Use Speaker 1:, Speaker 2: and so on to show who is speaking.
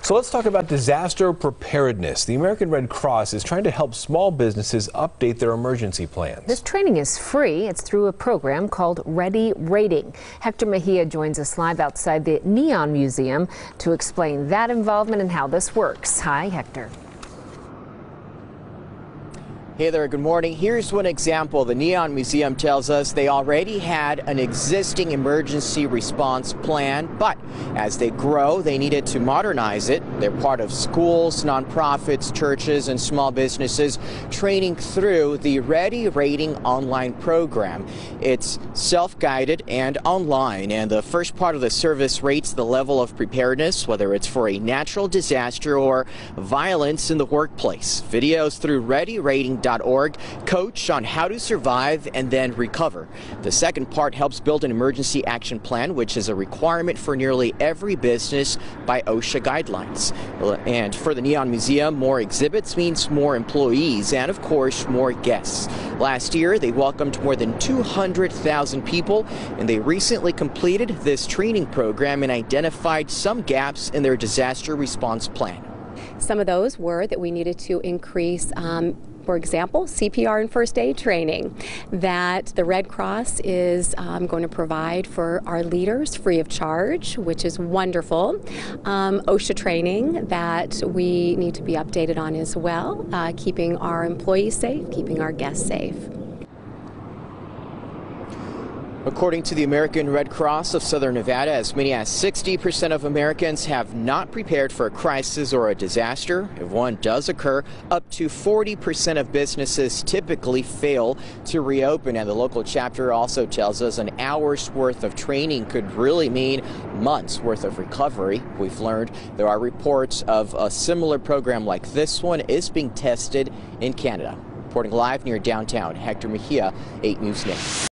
Speaker 1: So let's talk about disaster preparedness. The American Red Cross is trying to help small businesses update their emergency plans.
Speaker 2: This training is free. It's through a program called Ready Rating. Hector Mejia joins us live outside the Neon Museum to explain that involvement and how this works. Hi, Hector.
Speaker 3: Hey there, good morning. Here's one example. The Neon Museum tells us they already had an existing emergency response plan, but as they grow, they needed to modernize it. They're part of schools, nonprofits, churches, and small businesses training through the Ready Rating online program. It's self-guided and online, and the first part of the service rates the level of preparedness, whether it's for a natural disaster or violence in the workplace. Videos through ReadyRating.org coach on how to survive and then recover. The second part helps build an emergency action plan, which is a requirement for nearly every business by OSHA guidelines. And for the Neon Museum, more exhibits means more employees and, of course, more guests. Last year, they welcomed more than 200,000 people, and they recently completed this training program and identified some gaps in their disaster response plan.
Speaker 4: Some of those were that we needed to increase for example, CPR and first aid training that the Red Cross is going to provide for our leaders free of charge, which is wonderful. OSHA training that we need to be updated on as well, keeping our employees safe, keeping our guests safe.
Speaker 3: According to the American Red Cross of Southern Nevada, as many as 60% of Americans have not prepared for a crisis or a disaster. If one does occur, up to 40% of businesses typically fail to reopen. And the local chapter also tells us an hour's worth of training could really mean months worth of recovery. We've learned there are reports of a similar program like this one is being tested in Canada. Reporting live near downtown, Hector Mejia, 8 News Now.